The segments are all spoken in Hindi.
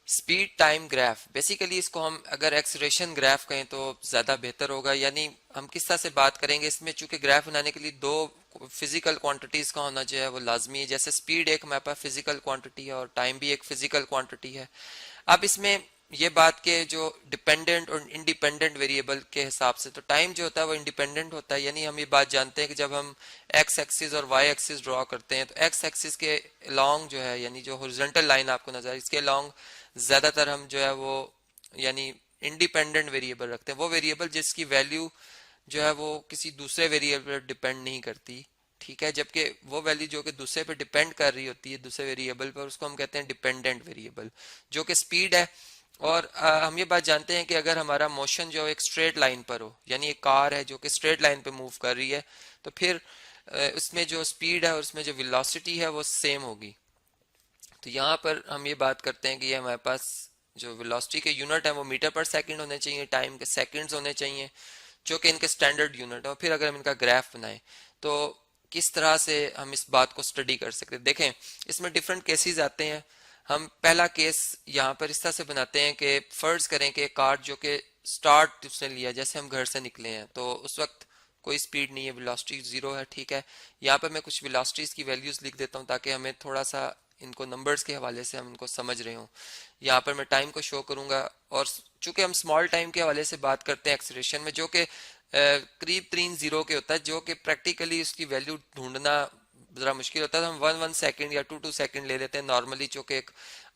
स्पीड टाइम ग्राफ, बेसिकली इसको हम अगर एक्सलेरेशन ग्राफ कहें तो ज़्यादा बेहतर होगा। यानी हम किस तरह से बात करेंगे, इसमें चूंकि ग्राफ बनाने के लिए दो फिजिकल क्वांटिटीज़ का होना जो है वो लाजमी है। जैसे स्पीड एक हमारे पास फिजिकल क्वांटिटी है और टाइम भी एक फिजिकल क्वांटिटी है। अब इसमें ये बात के जो डिपेंडेंट और इंडिपेंडेंट वेरिएबल के हिसाब से, तो टाइम जो होता है वो इंडिपेंडेंट होता है। यानी हम ये बात जानते हैं कि जब हम एक्स एक्सिस और वाई एक्सिस ड्रॉ करते हैं तो एक्स एक्सिस के अलॉन्ग जो है, यानी जो हॉरिजॉन्टल लाइन आपको नजर इसके अलॉन्ग ज्यादातर हम जो है वो यानी इंडिपेंडेंट वेरिएबल रखते हैं। वो वेरिएबल जिसकी वैल्यू जो है वो किसी दूसरे वेरिएबल पर डिपेंड नहीं करती, ठीक है। जबकि वो वैल्यू जो कि दूसरे पे डिपेंड कर रही होती है, दूसरे वेरिएबल पर, उसको हम कहते हैं डिपेंडेंट वेरिएबल, जो कि स्पीड है। और हम ये बात जानते हैं कि अगर हमारा मोशन जो एक स्ट्रेट लाइन पर हो, यानी एक कार है जो कि स्ट्रेट लाइन पे मूव कर रही है, तो फिर उसमें जो स्पीड है और उसमें जो वेलोसिटी है वो सेम होगी। तो यहाँ पर हम ये बात करते हैं कि ये हमारे पास जो वेलोसिटी के यूनिट है वो मीटर पर सेकंड होने चाहिए, टाइम के सेकंड्स होने चाहिए, जो कि इनके स्टैंडर्ड यूनिट है। और फिर अगर हम इनका ग्राफ बनाएं तो किस तरह से हम इस बात को स्टडी कर सकते हैं। देखें, इसमें डिफरेंट केसेस आते हैं। हम पहला केस यहाँ पर इस तरह से बनाते हैं कि फर्ज करें कि कार जो कि स्टार्ट उसने लिया, जैसे हम घर से निकले हैं तो उस वक्त कोई स्पीड नहीं है, वेलोसिटी जीरो है, ठीक है। यहाँ पर मैं कुछ वेलोसिटीज की वैल्यूज लिख देता हूँ ताकि हमें थोड़ा सा इनको नंबर्स के हवाले से हम इनको समझ रहे हो। यहाँ पर मैं टाइम को शो करूंगा, और चूंकि हम स्मॉल टाइम के हवाले से बात करते हैं एक्सीलरेशन में, जो कि करीब 3 जीरो के होता है, जो कि प्रैक्टिकली उसकी वैल्यू ढूंढना जरा मुश्किल होता है। तो हम 1 1 सेकंड या 2 2 सेकंड ले लेते हैं नॉर्मली, जो कि एक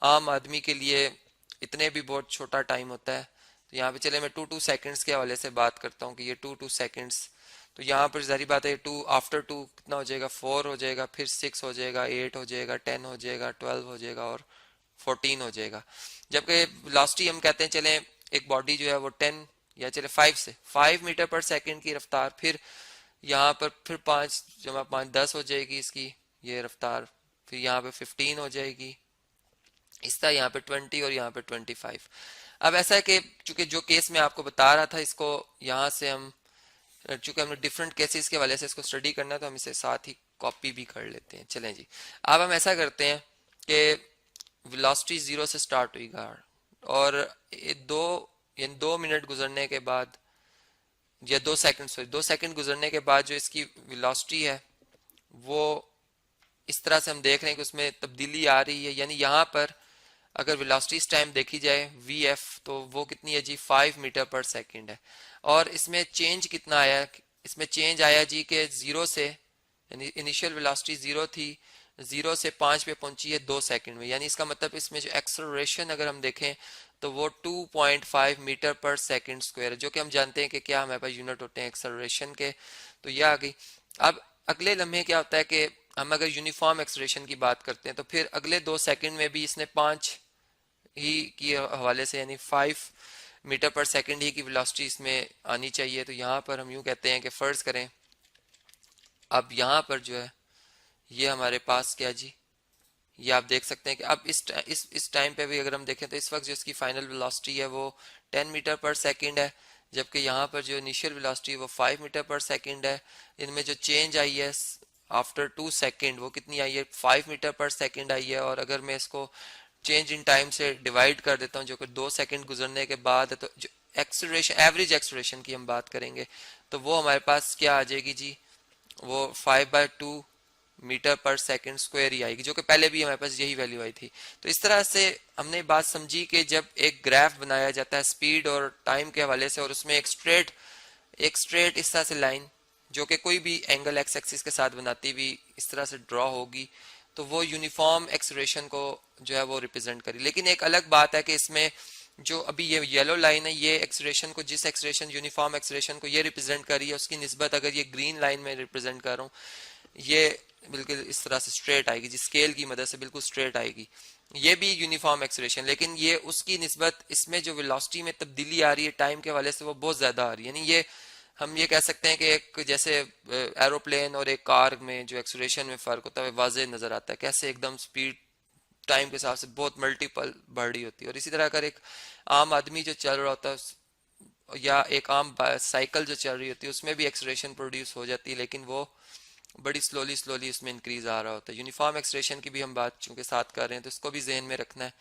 आम आदमी के लिए इतने भी बहुत छोटा टाइम होता है। तो यहाँ पे चले मैं 2 2 सेकंड्स के हवाले से बात करता हूँ कि ये 2 2 सेकंड्स। तो यहाँ पर जारी बात है, टू आफ्टर टू कितना हो जाएगा, 4 हो जाएगा, फिर 6 हो जाएगा, 8 हो जाएगा, 10 हो जाएगा, 12 हो जाएगा और 14 हो जाएगा। जबकि वेलोसिटी हम कहते हैं चले एक बॉडी जो है वो 10 या चले 5 मीटर पर सेकंड की रफ्तार, फिर यहाँ पर फिर 5 जमा 5 10 हो जाएगी इसकी ये रफ्तार, फिर यहाँ पे 15 हो जाएगी, इस तरह यहाँ पे 20 और यहाँ पे 25। अब ऐसा है कि चूंकि जो केस मैं आपको बता रहा था, इसको यहाँ से हम चूंकि हमने डिफरेंट केसेस के वाले से इसको स्टडी करना है तो हम इसे साथ ही कॉपी भी कर लेते हैं। चलें जी, अब हम ऐसा करते हैं कि वेलोसिटी जीरो से स्टार्ट हुई गाड़, और ये यानी 2 मिनट गुजरने के बाद, या 2 सेकंड, सॉरी 2 सेकंड गुजरने के बाद जो इसकी वेलोसिटी है वो इस तरह से हम देख रहे हैं कि उसमें तब्दीली आ रही है। यानी यहाँ पर अगर वेलोसिटी इस टाइम देखी जाए वी एफ, तो वो कितनी है जी, 5 मीटर पर सेकंड है। और इसमें चेंज कितना आया, इसमें चेंज आया जी के जीरो से, यानी इनिशियल वेलोसिटी जीरो थी, जीरो से 5 पे पहुंची है 2 सेकंड में। यानी इसका मतलब इसमें जो एक्सेलरेशन अगर हम देखें तो वो 2.5 मीटर पर सेकंड स्क्वायर है, जो कि हम जानते हैं कि क्या हमारे पास यूनिट होते हैं एक्सेलरेशन के। तो ये आ गई। अब अगले लम्हे क्या होता है कि हम अगर यूनिफॉर्म एक्सेलरेशन की बात करते हैं तो फिर अगले 2 सेकंड में भी इसने 5 ही की हवाले से, यानी 5 मीटर पर सेकंड ही की वेलोसिटी इसमें आनी चाहिए। तो यहाँ पर हम यूँ कहते हैं कि फर्ज करें, अब यहाँ पर जो है ये हमारे पास क्या जी, ये आप देख सकते हैं कि अब इस टाइम पे भी अगर हम देखें तो इस वक्त जो इसकी फाइनल वेलोसिटी है वो 10 मीटर पर सेकंड है, जबकि यहाँ पर जो इनिशियल वेलोसिटी है वो 5 मीटर पर सेकंड है। इनमें जो चेंज आई है आफ्टर 2 सेकंड वो कितनी आई है, 5 मीटर पर सेकंड आई है। और अगर मैं इसको चेंज इन टाइम से डिवाइड कर देता हूँ, जो कि 2 सेकंड गुजरने के बाद है, तो जो एक्सलेरेशन, एवरेज एक्सलेरेशन की हम बात करेंगे तो वो हमारे पास क्या आ जाएगी जी, वो 5/2 मीटर पर सेकंड स्क्वायर ही आएगी, जो कि पहले भी हमारे पास यही वैल्यू आई थी। तो इस तरह से हमने बात समझी कि जब एक ग्राफ बनाया जाता है स्पीड और टाइम के हवाले से, और उसमें एक स्ट्रेट इस तरह से लाइन जो कि कोई भी एंगल एक्स एक्सिस के साथ बनाती हुई इस तरह से ड्रॉ होगी, तो वो यूनिफॉर्म एक्सेलरेशन को जो है वो रिप्रेजेंट करी। लेकिन एक अलग बात है कि इसमें जो अभी ये येलो लाइन है, ये एक्सेलरेशन को, जिस एक्सेलरेशन यूनिफॉर्म एक्सेलरेशन को ये रिप्रेजेंट कर रही है, उसकी निस्बत अगर ये ग्रीन लाइन में रिप्रेजेंट कर रहा हूँ, ये बिल्कुल इस तरह से स्ट्रेट आएगी, जिस स्केल की मदद से बिल्कुल स्ट्रेट आएगी, ये भी यूनिफॉर्म एक्सेलरेशन। लेकिन ये उसकी निस्बत इसमें जो वेलोसिटी में तब्दीली आ रही है टाइम के हवाले से वो बहुत ज्यादा आ रही है। यानी ये हम ये कह सकते हैं कि एक जैसे एरोप्लेन और एक कार में जो एक्सेलरेशन में फर्क होता है वाज़ेह नजर आता है, कैसे एकदम स्पीड टाइम के हिसाब से बहुत मल्टीपल बढ़ रही होती है। और इसी तरह अगर एक आम आदमी जो चल रहा होता है या एक आम साइकिल जो चल रही होती है उसमें भी एक्सेलरेशन प्रोड्यूस हो जाती है, लेकिन वो बड़ी स्लोली स्लोली उसमें इंक्रीज आ रहा होता है। यूनिफॉर्म एक्सेलरेशन की भी हम बात चूंकि साथ कर रहे हैं तो इसको भी जहन में रखना है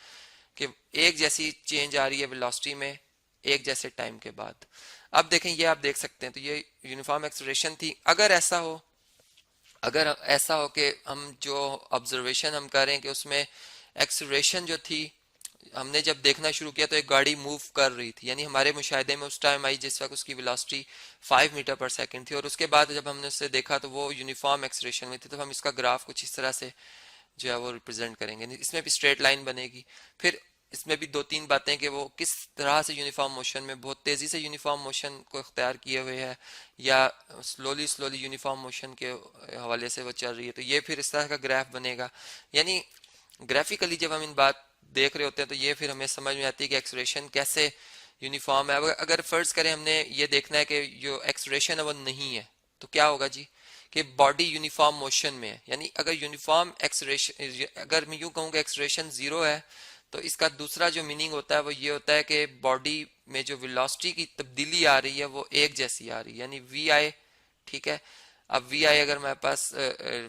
कि एक जैसी चेंज आ रही है वेलोसिटी में एक जैसे टाइम के बाद। अब देखें, ये आप देख सकते हैं, तो ये यूनिफॉर्म एक्सेलरेशन थी। अगर ऐसा हो कि हम जो ऑब्जर्वेशन हम कर रहे हैं कि उसमें एक्सेलरेशन जो थी, हमने जब देखना शुरू किया तो एक गाड़ी मूव कर रही थी, यानी हमारे मुशाहिदे में उस टाइम आई जिस वक्त उसकी वेलोसिटी 5 मीटर पर सेकंड थी, और उसके बाद जब हमने उससे देखा तो वो यूनिफॉर्म एक्सेलरेशन में थी। तो हम इसका ग्राफ कुछ इस तरह से जो है वो रिप्रेजेंट करेंगे, इसमें भी स्ट्रेट लाइन बनेगी। फिर इसमें भी दो तीन बातें कि वो किस तरह से यूनिफॉर्म मोशन में बहुत तेजी से यूनिफॉर्म मोशन को इख्तियार किए हुए है या स्लोली स्लोली यूनिफॉर्म मोशन के हवाले से वो चल रही है। तो ये फिर इस तरह का ग्राफ बनेगा। यानी ग्राफिकली जब हम इन बात देख रहे होते हैं तो ये फिर हमें समझ में आती है कि एक्सलेरेशन कैसे यूनिफॉर्म है। अगर फर्ज करें हमने ये देखना है कि जो एक्सलेरेशन है वो नहीं है, तो क्या होगा जी कि बॉडी यूनिफॉर्म मोशन में है। यानी अगर यूनिफॉर्म एक्सलेरेशन, अगर मैं यूं कहूँ कि एक्सलेरेशन जीरो है, तो इसका दूसरा जो मीनिंग होता है वो ये होता है कि बॉडी में जो वेलोसिटी की तब्दीली आ रही है वो एक जैसी आ रही है, यानी वी आई। ठीक है, अब वी आई अगर मेरे पास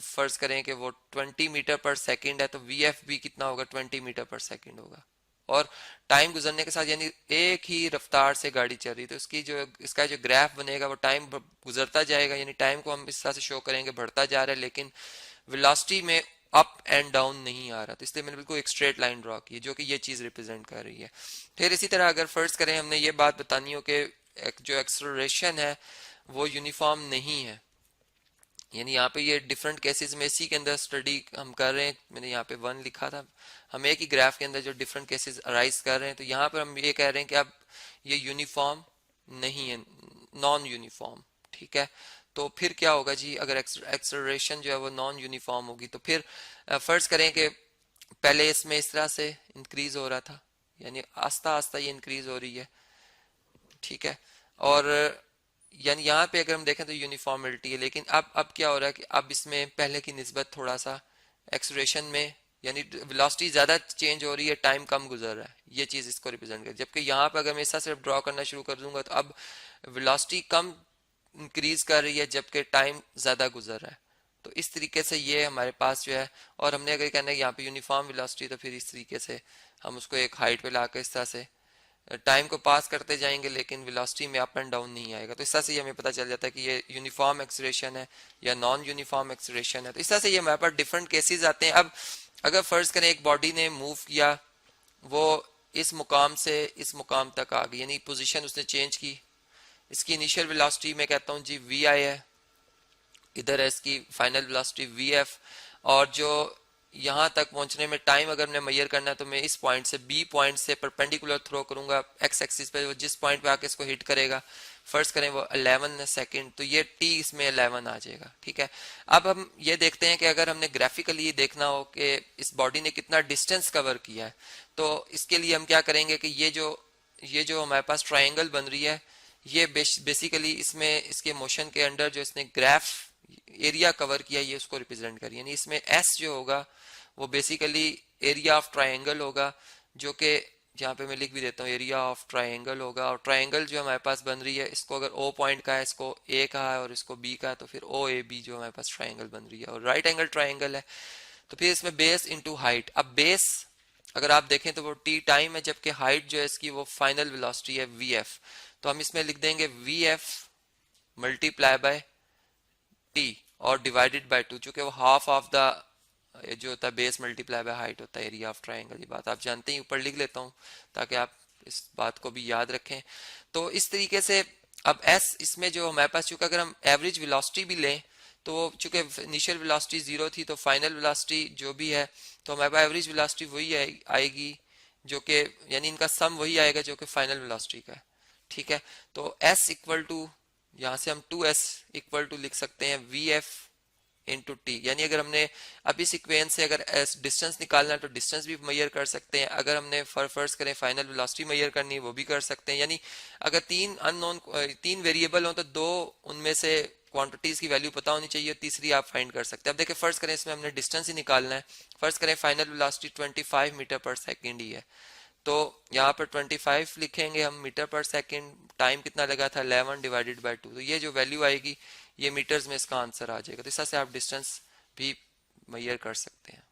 फर्ज करें कि वो 20 मीटर पर सेकंड है, तो वी एफ भी कितना होगा, 20 मीटर पर सेकंड होगा। और टाइम गुजरने के साथ, यानी एक ही रफ्तार से गाड़ी चल रही है, तो इसका जो ग्राफ बनेगा वो टाइम गुजरता जाएगा, यानी टाइम को हम इस तरह से शो करेंगे बढ़ता जा रहा है, लेकिन वेलोसिटी में अप एंड डाउन नहीं आ रहा। तो इसलिए मैंने बिल्कुल एक स्ट्रेट लाइन ड्रॉ की है जो कि ये चीज रिप्रेजेंट कर रही है। फिर इसी तरह अगर फर्ज करें हमने ये बात बतानी हो कि जो एक्सेलरेशन है वो यूनिफॉर्म नहीं है, यानी यहाँ पे ये डिफरेंट केसेस में इसी के अंदर स्टडी हम कर रहे हैं। मैंने यहाँ पे 1 लिखा था, हम एक ही ग्राफ के अंदर जो डिफरेंट केसेस अराइज कर रहे हैं, तो यहाँ पर हम ये कह रहे हैं कि अब ये यूनिफॉर्म नहीं है, नॉन यूनिफॉर्म। ठीक है, तो फिर क्या होगा जी, अगर एक्सेलरेशन जो है वो नॉन यूनिफॉर्म होगी तो फिर फर्ज करें कि पहले इसमें इस तरह से इंक्रीज हो रहा था, यानी आस्ता आस्ता ये इंक्रीज हो रही है। ठीक है, और यानी यहाँ पे अगर हम देखें तो यूनिफॉर्मिटी है, लेकिन अब क्या हो रहा है कि अब इसमें पहले की निस्बत थोड़ा सा एक्सलेरेशन में, यानी वेलोसिटी ज्यादा चेंज हो रही है, टाइम कम गुजर रहा है, ये चीज इसको रिप्रेजेंट कर। जबकि यहाँ पे अगर मैं ऐसा सिर्फ ड्रॉ करना शुरू कर दूंगा तो अब वेलोसिटी कम इंक्रीज कर रही है जबकि टाइम ज्यादा गुजर रहा है। तो इस तरीके से ये हमारे पास जो है, और हमने अगर कहना है यहाँ पे यूनिफॉर्म वेलोसिटी, तो फिर इस तरीके से हम उसको एक हाइट पे लाकर इस तरह से टाइम को पास करते जाएंगे, लेकिन वेलोसिटी में अप एंड डाउन नहीं आएगा। तो इस तरह से ये हमें पता चल जाता है कि ये यूनिफॉर्म एक्सेलरेशन है या नॉन यूनिफॉर्म एक्सेलरेशन है। तो इस तरह से ये हमारे पास डिफरेंट केसेस आते हैं। अब अगर फर्ज करें एक बॉडी ने मूव किया, वो इस मुकाम से इस मुकाम तक आ गई, यानी पोजीशन उसने चेंज की, इसकी इनिशियल वेलोसिटी मैं कहता हूँ जी वी आई है, इधर है इसकी फाइनल वेलोसिटी वी एफ, और जो यहाँ तक पहुंचने में टाइम अगर मैं मेजर करना है तो मैं इस पॉइंट से बी पॉइंट से परपेंडिकुलर थ्रो करूंगा एक्स एक्सिस पे, वो जिस पॉइंट पे आके इसको हिट करेगा, फर्स्ट करें वो 11 सेकंड, तो ये टी इसमें 11 आ जाएगा। ठीक है, अब हम ये देखते हैं कि अगर हमने ग्राफिकली देखना हो कि इस बॉडी ने कितना डिस्टेंस कवर किया है, तो इसके लिए हम क्या करेंगे कि ये जो हमारे पास ट्राइंगल बन रही है, ये बेसिकली इसमें इसके मोशन के अंडर जो इसने ग्राफ एरिया कवर किया, ये उसको रिप्रेजेंट करिए। यानी इसमें एस जो होगा वो बेसिकली एरिया ऑफ ट्राइंगल होगा, जो कि यहाँ पे मैं लिख भी देता हूँ, एरिया ऑफ ट्राइंगल होगा। और ट्राइंगल जो हमारे पास बन रही है, इसको अगर ओ पॉइंट का है, इसको ए कहा है और इसको बी का है, तो फिर ओ ए बी जो हमारे पास ट्राइंगल बन रही है, और राइट एंगल ट्राइंगल है। तो फिर इसमें बेस इंटू हाइट। अब बेस अगर आप देखें तो वो टी टाइम है, जबकि हाइट जो है इसकी वो फाइनल वेलोसिटी है वी एफ। तो हम इसमें लिख देंगे V F multiply by T और डिवाइडेड बाय 2, चूंकि वो हाफ ऑफ द जो होता है बेस मल्टीप्लाई बाय हाइट होता है एरिया ऑफ ट्राइंगल। ये बात आप जानते हैं, ऊपर लिख लेता हूँ ताकि आप इस बात को भी याद रखें। तो इस तरीके से अब एस इसमें जो हमारे पास, चूंकि अगर हम एवरेज वेलोसिटी भी लें तो चूंकि इनिशियल वेलोसिटी 0 थी, तो फाइनल वेलोसिटी जो भी है, तो हमारे पास एवरेज वेलोसिटी वही आएगी, जो कि यानी इनका सम वही आएगा जो कि फाइनल वेलोसिटी का है। ठीक है, तो एस इक्वल टू, यहाँ से हम 2s इक्वल टू लिख सकते हैं वी एफ इंटू टी। यानी अगर हमने अब इस इक्वेशन से अगर डिस्टेंस निकालना है तो डिस्टेंस भी मेजर कर सकते हैं, अगर हमने फर्स्ट करें फाइनल वेलोसिटी मेजर करनी है वो भी कर सकते हैं। यानी अगर तीन वेरिएबल हो तो दो उनमें से क्वांटिटीज की वैल्यू पता होनी चाहिए, तीसरी आप फाइंड कर सकते हैं। अब देखिए फर्स्ट करें इसमें हमने डिस्टेंस ही निकालना है, फर्स्ट करें फाइनल वेलोसिटी 25 मीटर पर सेकेंड ही है, तो यहाँ पर 25 लिखेंगे हम मीटर पर सेकंड, टाइम कितना लगा था 11 डिवाइडेड बाय 2, तो ये जो वैल्यू आएगी ये मीटर्स में इसका आंसर आ जाएगा। तो इस तरह से आप डिस्टेंस भी मेजर कर सकते हैं।